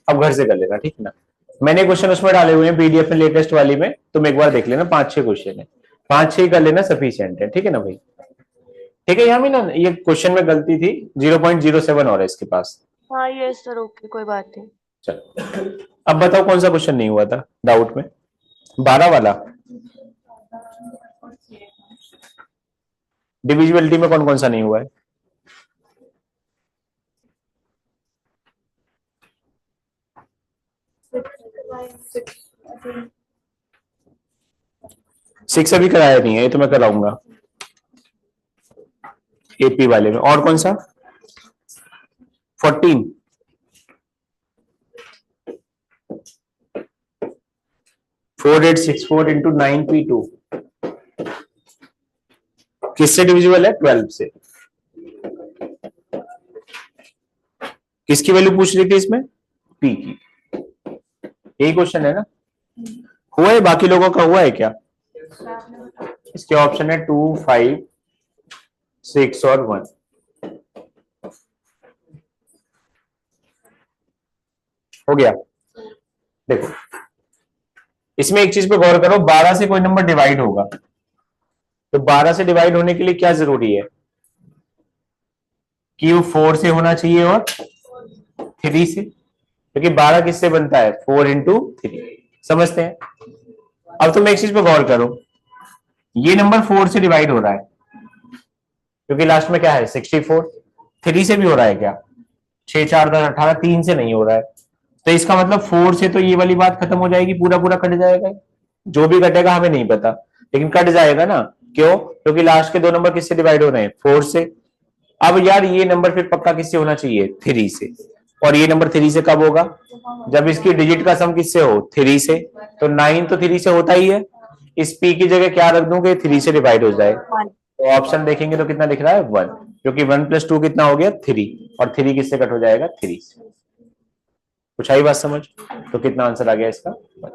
अब घर से कर लेना, ठीक है ना। मैंने क्वेश्चन उसमें डाले हुए हैं पीडीएफ में, लेटेस्ट वाली में, तुम एक बार देख लेना, 5-6 क्वेश्चन है, 5-6 कर लेना, सफिशिएंट है, ठीक है ना भाई। ठीक है, यहाँ भी ना ये क्वेश्चन में गलती थी, 0.07 और है इसके पास। हाँ यस सर, ओके कोई बात नहीं। चलो अब बताओ कौन सा क्वेश्चन नहीं हुआ था डाउट में, 12 वाला। डिविजिबिलिटी में कौन कौन सा नहीं हुआ है? सिक्स अभी कराया नहीं है, ये तो मैं कराऊंगा एपी वाले में। और कौन सा? 14 4864 इंटू 9P2 किससे डिविजिबल है? 12 से। किसकी वैल्यू पूछ रही थी इसमें? पी की। यही क्वेश्चन है ना, हुआ है? बाकी लोगों का हुआ है क्या? इसके ऑप्शन है 2, 5, 6 और 1। हो गया? देखो इसमें एक चीज पे गौर करो, 12 से कोई नंबर डिवाइड होगा तो 12 से डिवाइड होने के लिए क्या जरूरी है कि वो 4 से होना चाहिए और 3 से, क्योंकि 12 किससे बनता है? 4 इंटू 3। समझते हैं? अब तुम एक चीज पे गौर करो, ये नंबर 4 से डिवाइड हो रहा है क्योंकि लास्ट में क्या है? 64। 3 से भी हो रहा है क्या? 6 4 10 18, 3 से नहीं हो रहा है, तो इसका मतलब 4 से तो ये वाली बात खत्म हो जाएगी, पूरा पूरा कट जाएगा। जो भी कटेगा हमें नहीं पता, लेकिन कट जाएगा ना। क्यों? क्योंकि लास्ट के दो नंबर किससे डिवाइड हो रहे हैं? 4 से। अब यार ये नंबर फिर पक्का किससे होना चाहिए? 3 से। और ये नंबर 3 से कब होगा? जब इसकी डिजिट का सम किससे हो? 3 से। तो 9 तो 3 से होता ही है, इस पी की जगह क्या रख दूं कि 3 से डिवाइड हो जाए। तो ऑप्शन देखेंगे तो कितना दिख रहा है? 1, क्योंकि 1 + 2 कितना हो गया? 3, और 3 किससे कट हो जाएगा? 3 से। कुछ आई बात समझ? तो कितना आंसर आ गया इसका? 1।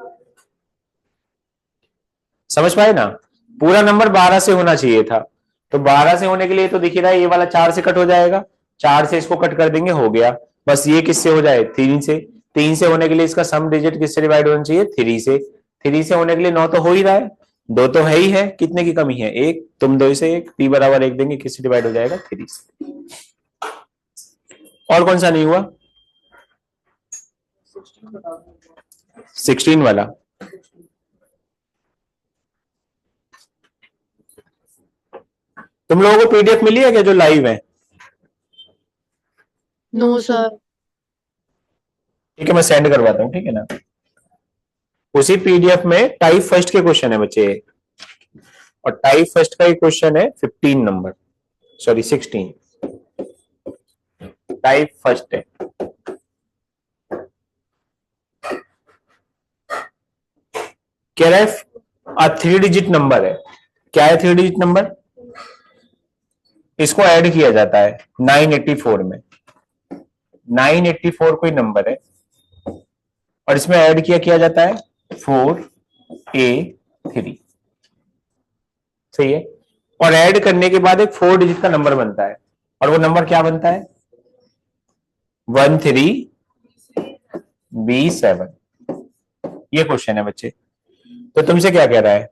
समझ पाए ना? पूरा नंबर 12 से होना चाहिए था, तो 12 से होने के लिए तो दिख रहा है ये वाला 4 से कट हो जाएगा, 4 से इसको कट कर देंगे, हो गया। बस ये किससे हो जाए? 3 से। 3 से होने के लिए इसका सम डिजिट किससे डिवाइड होना चाहिए? 3 से। 3 से होने के लिए 9 तो हो ही रहा है, 2 तो है ही है, कितने की कमी है? 1। तुम 2 से 1, p बराबर 1 देंगे, किससे डिवाइड हो जाएगा? 3 से। और कौन सा नहीं हुआ? 16 वाला। तुम लोगों को पीडीएफ मिली है क्या जो लाइव है? No sir. ठीक है, मैं सेंड करवाता हूँ, ठीक है ना। उसी पीडीएफ में टाइप फर्स्ट के क्वेश्चन है बच्चे, और टाइप फर्स्ट का ही क्वेश्चन है 15 नंबर, सॉरी 16। टाइप फर्स्ट है। कह रहा है 3 डिजिट नंबर है। क्या है 3 डिजिट नंबर? इसको ऐड किया जाता है 984 में। 984 कोई नंबर है और इसमें ऐड किया जाता है 4A3। सही है? और ऐड करने के बाद एक 4 डिजिट का नंबर बनता है, और वो नंबर क्या बनता है? 13B7। ये क्वेश्चन है बच्चे। तो तुमसे क्या कह रहा है?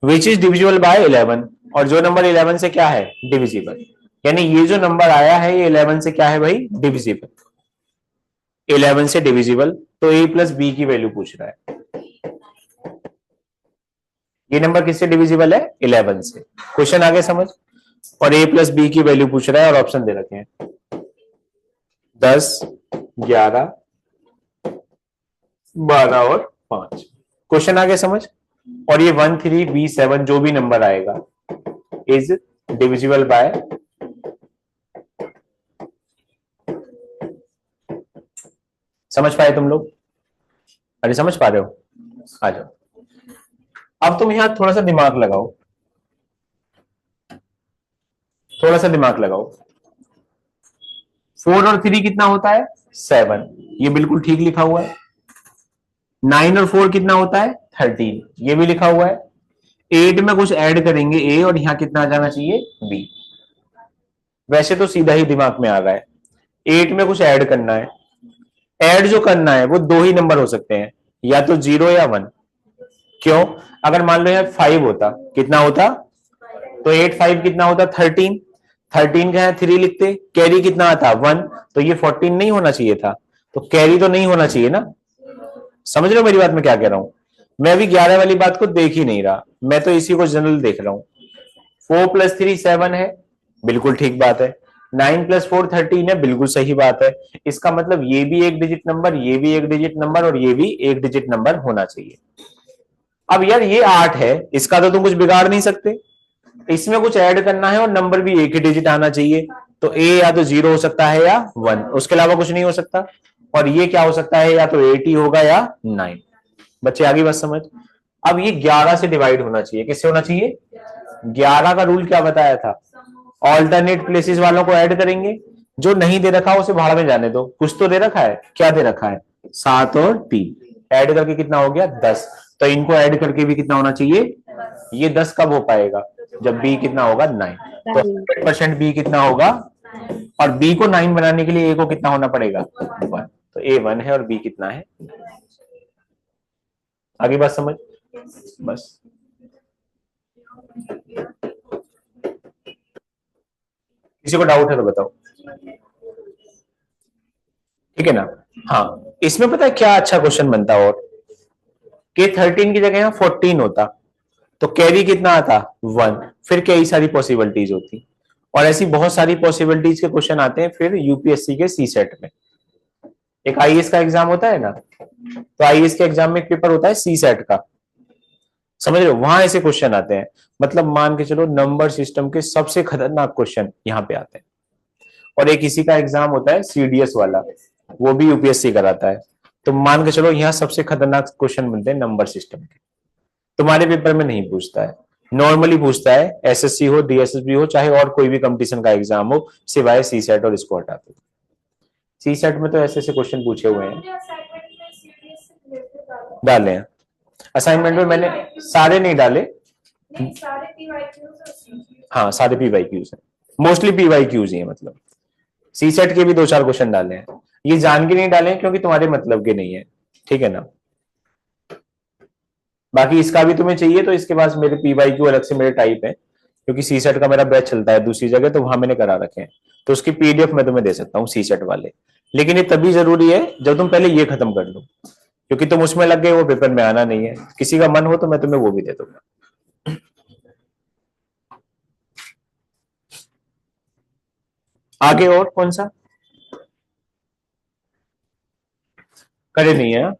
विच इज डिविजिबल बाय 11, और जो नंबर 11 से क्या है? डिविजिबल। यानी ये जो नंबर आया है ये 11 से क्या है भाई? डिविजिबल। 11 से डिविजिबल, तो a + b की वैल्यू पूछ रहा है। ये नंबर किससे डिविजिबल है? 11 से। क्वेश्चन आगे समझ। और a + b की वैल्यू पूछ रहा है, और ऑप्शन दे रखे हैं 10, 11, 12 और 5। क्वेश्चन आगे समझ। और ये 13B7 जो भी नंबर आएगा इज डिविजिबल बाय, समझ पाए तुम लोग? अरे समझ पा रहे हो? आ जाओ। अब तुम यहां थोड़ा सा दिमाग लगाओ, थोड़ा सा दिमाग लगाओ। 4 और 3 कितना होता है? 7, ये बिल्कुल ठीक लिखा हुआ है। 9 और 4 कितना होता है? 13, ये भी लिखा हुआ है। 8 में कुछ ऐड करेंगे a, और यहां कितना आ जाना चाहिए? b। वैसे तो सीधा ही दिमाग में आ रहा है। 8 में कुछ ऐड करना है। ऐड जो करना है वो दो ही नंबर हो सकते हैं, या तो 0 या 1। क्यों? अगर मान लो यार 5 होता, कितना होता? तो 8 5 कितना होता? 13। 13 का है 3 लिखते, कैरी कितना आता? 1। तो ये 14 नहीं होना चाहिए था, तो कैरी तो नहीं होना चाहिए ना। समझ रहे हो मेरी बात मैं क्या कह रहा हूं? मैं अभी 11 वाली बात को देख ही नहीं रहा, मैं तो इसी को जनरल देख रहा हूं। 4 + 3 7 है, बिल्कुल ठीक बात है। 9 + 4 13 है, बिल्कुल सही बात है। इसका मतलब ये भी एक डिजिट नंबर, ये भी एक डिजिट नंबर, और ये भी एक डिजिट नंबर होना चाहिए। अब यार ये 8 है, इसका तो तुम कुछ बिगाड़ नहीं सकते। इसमें कुछ ऐड करना है और नंबर भी एक ही डिजिट आना चाहिए। तो ए या तो 0 हो सकता है या 1, उसके अलावा कुछ नहीं हो सकता। और ये क्या हो सकता है? या तो 8 ही होगा या 9। बच्चे आगे बस समझ। अब ये 11 से डिवाइड होना चाहिए। किससे होना चाहिए? 11 का रूल क्या बताया था? ऑल्टरनेट प्लेसेस वालों को ऐड करेंगे, जो नहीं दे रखा उसे भाड़ में जाने दो। कुछ तो दे रखा है, क्या दे रखा है? 7 और 3 ऐड करके कितना हो गया? 10। तो इनको ऐड करके भी कितना होना चाहिए? ये 10 कब हो पाएगा? जब b कितना होगा? 9। तो 100% b कितना होगा? और b को 9 बनाने के लिए a को कितना होना पड़ेगा? 1। तो a 1 है और b कितना है? आगे बात समझ। बस किसी को डाउट है तो बताओ, ठीक है ना? हाँ, इसमें पता है क्या अच्छा क्वेश्चन बनता और कि 13 की जगह यहाँ 14 होता, तो कैरी कितना आता? 1। फिर कई सारी पॉसिबिलिटीज होती, और ऐसी बहुत सारी पॉसिबिलिटीज के क्वेश्चन आते हैं फिर यूपीएससी के सी सेट में। एक आईएएस का एग्जाम होता है ना, तो आईएएस के एग्जाम में एक पेपर होता है सी सेट का, समझ रहे हो? वहां ऐसे क्वेश्चन आते हैं। मतलब मान के चलो नंबर सिस्टम के सबसे खतरनाक क्वेश्चन यहाँ पे आते हैं। और एक इसी का एग्जाम होता है सीडीएस वाला, वो भी यूपीएससी कराता है। तो मान के चलो यहाँ सबसे खतरनाक क्वेश्चन बनते हैं नंबर सिस्टम के। तुम्हारे पेपर में नहीं पूछता है, नॉर्मली पूछता है एसएससी हो, डीएसएसबी हो, चाहे और कोई भी कंपटीशन का एग्जाम हो, सिवाय सी सेट और इसको हटा दो। सी सेट में तो ऐसे ऐसे क्वेश्चन पूछे हुए हैं, डाले हैं असाइनमेंट में। मैंने सारे नहीं डाले, हाँ सारे पीवाईक्यूज हैं, मोस्टली पीवाईक्यूज ही है। मतलब सी सेट के भी 2-4 क्वेश्चन डाले हैं, ये जान के नहीं डाले हैं क्योंकि तुम्हारे मतलब के नहीं है, ठीक है ना? बाकी इसका भी तुम्हें चाहिए तो इसके पास मेरे पीवाईक्यू अलग से मेरे टाइप है, क्योंकि सी सेट का मेरा बैच चलता है दूसरी जगह, तो वहां मैंने करा रखे हैं। तो उसकी पीडीएफ मैं तुम्हें दे सकता हूँ सी सेट वाले। लेकिन ये तभी जरूरी है जब तुम पहले ये खत्म कर लो, क्योंकि तुम उसमें लग गए, वो पेपर में आना नहीं है। किसी का मन हो तो मैं तुम्हें वो भी दे दूंगा। आगे और कौन सा करे नहीं है?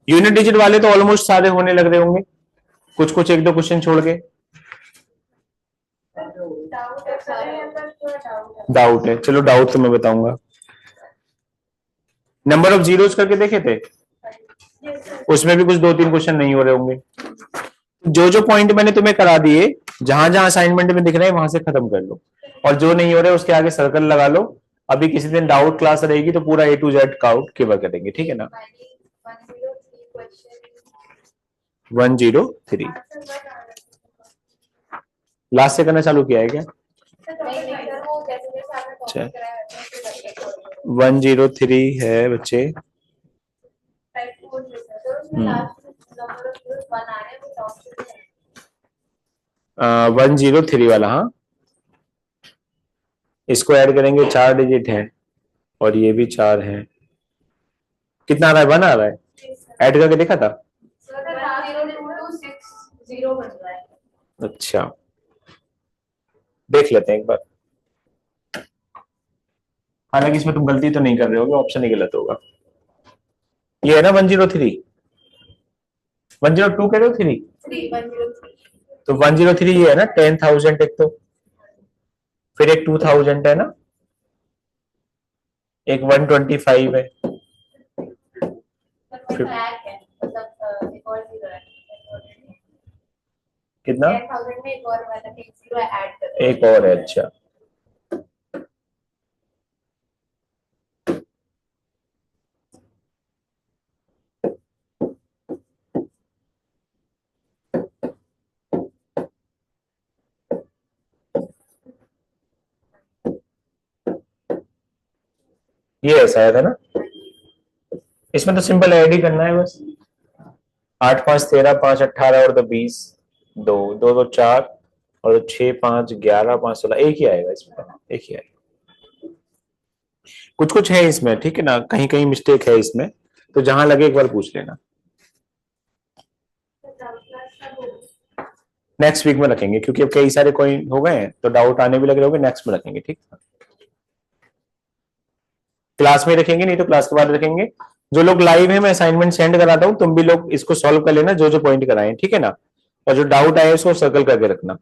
यूनिट डिजिट वाले तो ऑलमोस्ट सारे होने लग रहे होंगे, कुछ कुछ 1-2 क्वेश्चन छोड़ के। डाउट है? चलो डाउट तो मैं बताऊंगा। नंबर ऑफ जीरोस करके देखे थे, उसमें भी कुछ 2-3 क्वेश्चन नहीं हो रहे होंगे। जो जो पॉइंट मैंने तुम्हें करा दिए, जहां जहां असाइनमेंट में दिख रहे हैं वहां से खत्म कर लो, और जो नहीं हो रहे उसके आगे सर्कल लगा लो। अभी किसी दिन डाउट क्लास रहेगी तो पूरा A to Z count cover करेंगे, ठीक है ना? 103 लास्ट से करना चालू किया है क्या? अच्छा 103 है बच्चे। 103 वाला, हाँ इसको ऐड करेंगे, 4 डिजिट है और ये भी 4 है। कितना आ रहा है? 1 आ रहा है। ऐड करके देखा था? अच्छा देख लेते हैं एक बार। हालांकि इसमें तुम गलती तो नहीं कर रहे होगे, ऑप्शन ही गलत होगा। ये है ना 103, 102 कह रहे हो? 3 तो 103 ये है ना 10,000 एक, तो फिर एक 2,000 है ना, एक 125 है, तो एक है मतलब एक और जीरो है कितना 10,000 में एक और मतलब एक जीरो ऐड कर दो। एक और है अच्छा ये ऐसा आया था ना इसमें तो सिंपल ऐड ही करना है बस 8 5 13 5 18 और 20 दो दो दो चार और 6 5 11 5 16 एक ही आएगा इसमें एक ही आएगा कुछ कुछ है इसमें ठीक है ना कहीं कहीं मिस्टेक है इसमें तो जहां लगे एक बार पूछ लेना नेक्स्ट वीक में रखेंगे क्योंकि अब कई सारे कॉइन हो गए हैं तो डाउट आने भी लग रहे होंगे नेक्स्ट में रखेंगे ठीक है क्लास में रखेंगे नहीं तो क्लास के बाद रखेंगे जो लोग लाइव है मैं असाइनमेंट सेंड कराता हूँ तुम भी लोग इसको सॉल्व कर लेना जो जो पॉइंट कराए ठीक है ना और जो डाउट आए उसको सर्कल करके रखना